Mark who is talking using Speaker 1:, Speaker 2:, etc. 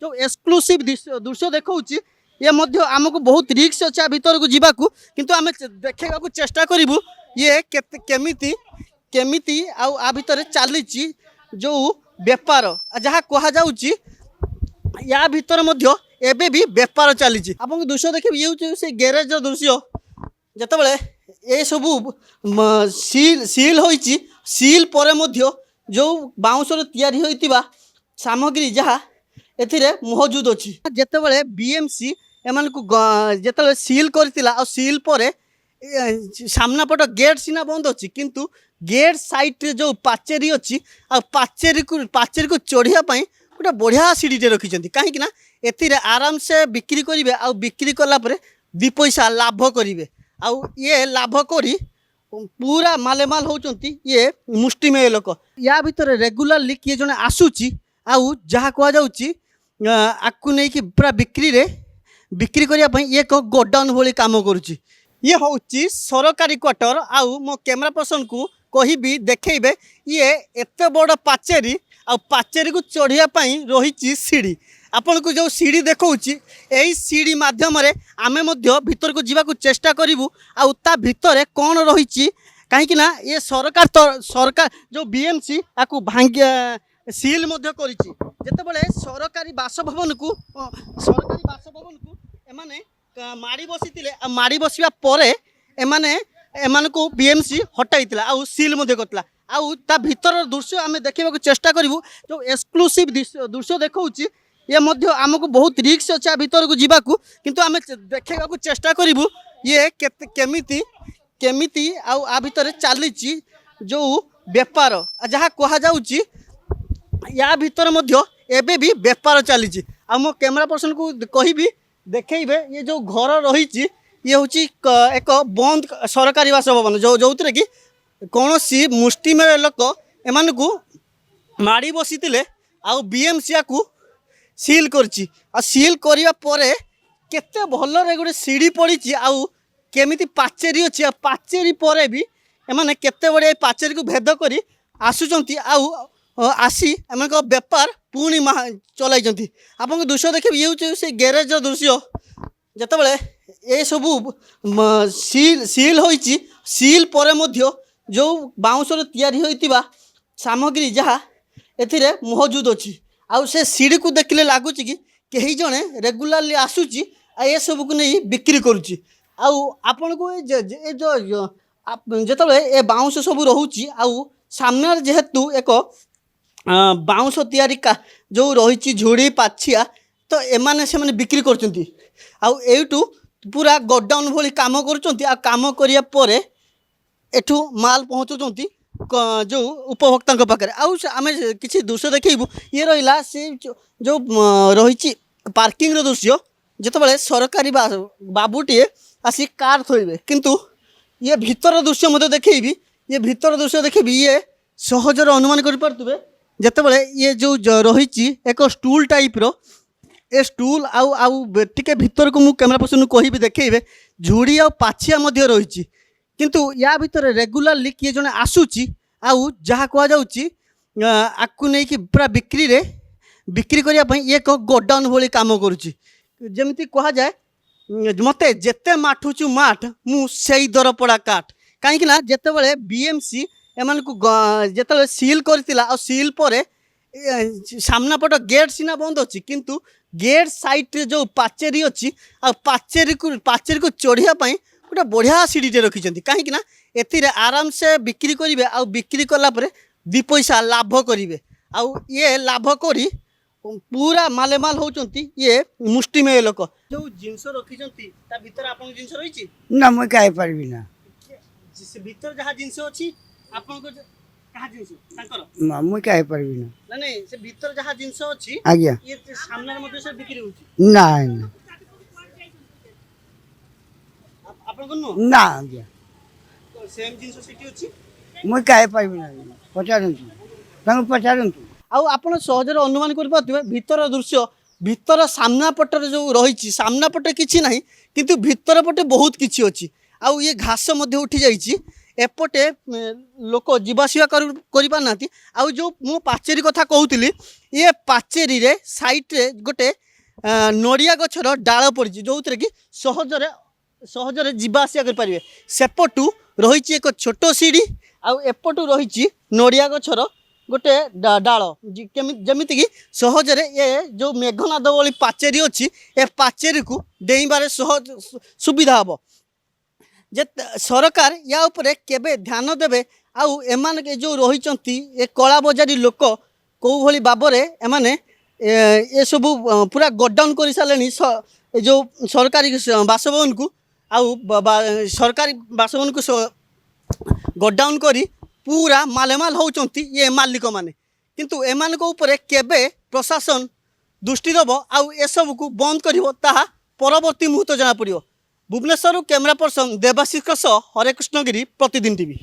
Speaker 1: जो एक्सक्लूसिव दृश्य देखौछि ये मध्य आमको बहुत रिक्स अच्छे भीतर को जीवाकू किंतु आम देखा चेष्टा करूँ ये केमिति केमिति आ भितर चली जो बेपार जहाँ कहुच्ची या भितर मध्य एबे भी बेपार चली आप दृश्य देखिए ये हूँ से गैरेज दृश्य जितेबाला ये सबू सील होइछि सील पर मध्य जो बाउंसर तैयारी होइतिबा सामग्री जहाँ एथिरे मौजूद अच्छी जितेबाला बीएमसी एमान को जितेबाला सील करथिला आ सील पर सामना पट गेट सीना बंद अच्छी किंतु गेट साइड जो पाचेरी अच्छी आ पाचेरी को चढ़िया गोटे बढ़िया सीढ़ीटे रखिंट कहीं एथिरे आराम से बिक्री करेंगे आ बिक्री कलापर दी पैसा लाभ करेंगे आउ ये लाभ करी पूरा मालेमाल होती ये मुष्टिमेय लोक या भितर रेगुलारली किए जने आसूची आउ जहाँ कहुच्ची आपको नहीं पूरा बिक्री करने ये एक गोडाउन भली काम करुच्ची ये हूँ सरकारी क्वार्टर आउ मो कैमरा पर्सन को कहि देखेबे ये एत बड़ पाचेरी आ पाचेरी को चढ़ियापाई रही सीढ़ी आपन को जो सीढ़ी देखौछि यही सीढ़ी माध्यम आमे मध्य भीतर को जीवा को चेष्टा करूँ आ भितर कौन रही कहीं ये सरकार जो बीएमसी आपको भांग सील जितेबाला सरकारी बासभवन को एमाने माड़ी बसी माड़ी बसवा पर एमान को बीएमसी हटाई आ सील करता आउ ता भीतर दृश्य आम देखा चेष्टा करूँ जो एक्सक्लूसिव दृश्य देखौछि ये मध्य आमको बहुत रिक्स अच्छे भीतर को जीवाकू किंतु आम देखा चेष्टा करूँ ये केमिति केमिति आ भितर चली जो बेपार जहाँ कहुच्ची या भितर मध्य एबे भी बेपार चली आ मो कैमरा पर्सन को कहि देखेबे ये जो घर रही ये हूँ एक बंद सरकारी बासभवन जो थे कि कौन सी मुष्टिमेय लोक एमान को माड़ी बसी आउ बीएमसी को सील करछि आ सील करिया परे केते भलरे गोटे सीढ़ी पड़ी आउ केमिति पाचेरी अच्छी आ पाचेरी परे भी एमाने केते बड़े पाचेरी को भेद करी आसुचंती आउ आसी एमान बेपार पुणी चलाई आप दृश्य देखिए ये हूँ से गैरेज दृश्य जितेबाला ये सबू सील होइछि सील पर मध्य जो बाउंसर तैयारी होइतिबा सामग्री जहाँ एथिरे मौजूद अच्छी आउ से सीढ़ी को देखले लगुच कि कहीं जड़े रेगुलारली आसूची ये सब को नहीं बिक्री करुच्ची आपण को जिते ये बाउंस सब रोचे आउ सामने जेहेतु एक बाउंस तैयारी का जो रही झुड़ी पाछिया तो एमाने से बिक्री करचंती आउ एठू पूरा गोडाउन भली काम करुचंती आ काम करिया परे एठू माल पहुँचुचंती जो उपभोक्ता पाखे आम किसी दृश्य देखू ये रहा से जो रही पार्किंग दृश्य जितेबाला सरकारी बाबूटे आसी कार थोड़े किंतु ये भीतर दृश्य मत देखेबी ये भीतर दृश्य देखेबी ये सहजर अनुमान करें जितेबाला ये जो रही एक स्टूल टाइप रो ए स्टूल आउ टिके भीतर को मु कैमरा पर्सन को कहि देखेबे झुड़ी आ पाछिया मध्य रही किंतु या भितर रेगुलारली किए जने आसूची आउ जहाँ कहुच्ची आपको नहीं पूरा बिक्री करने ये एक गोडाउन भली काम करुच्ची जमी कहुए मते जेते माठुचु माठ मु सेई दर पड़ा काठ कहीं जितेबाला बीएमसी एमान को जितेबाला सील करथिला आ सील पर सामना पट गेट सीना बंद अच्छी किंतु गेट साइड जो पाचेरी अच्छी आ पाचेरी को चढ़ियापाई गोटे बढ़िया सीढ़ीटे रखिंट कहीं एथिरे आराम से बिक्री करेंगे आ बिक्री कलापर दी पैसा लाभ करेंगे आउ ये लाभ करी पूरा मालेमाल होती ये मुष्टिमेय लोक जो जिनस रखिंट भीतर आप जिनस रही
Speaker 2: ना मुझे कह पारि ना
Speaker 1: भीतर जहाँ जिनस अच्छी आपन
Speaker 2: मुझे कह पारि ना
Speaker 1: नहीं से भीतर जहाँ जिनस अच्छी
Speaker 2: आज्ञा
Speaker 1: ये सामने मध्य से बिक्री होची
Speaker 2: ना ना आज्ञा
Speaker 1: सेम जिनस सिटी अच्छी
Speaker 2: मुझे कह पारि ना पचारतु
Speaker 1: आउ आपण सहजरे अनुमान कर भीतर दृश्य भीतर सामना पटर जो रही सामना पटे किसी ना किंतु भीतर पटे बहुत किसी अच्छी आउ ये घास मध्य उठी जाइए एपटे लोक जीवासवा कर आउ जो मो पाचेरी कथा कहूली ये पाचेरी रे साइड रे गोटे नड़िया गछर डाल पड़ी जो थे कि सहजरे सहजरे जीवा आसिया करें सेपटू रही एक छोट सीढ़ी आउ एपटू रही नड़िया गछर गोटे डाल जमीती कि सहजरे ये जो मेघनाद भली पाचेरी अच्छी ए पाचेरी को डेइबार सहज सुविधा हम जे सरकार या उपरे केबे ध्यान देवे आउ एमाने जो रही ए कला बजारी लोक कौ भली बाबरे एमाने ये सब पूरा गडाउन कर सारे जो सरकारी बासभवन को आउ सरकारी बासभवन को गडाउन करी पूरा मालेमाल होउचंती ये मालिक माने किंतु एमान को ऊपर केबे प्रशासन दृष्टि दब आउ ए सब को बंद करिवो ताहा परवर्ती मुहूर्त जना पड़िवो। भुवनेश्वर कैमरा पर्सन देवाशीष हरे कृष्णगिरी प्रतिदिन टीवी।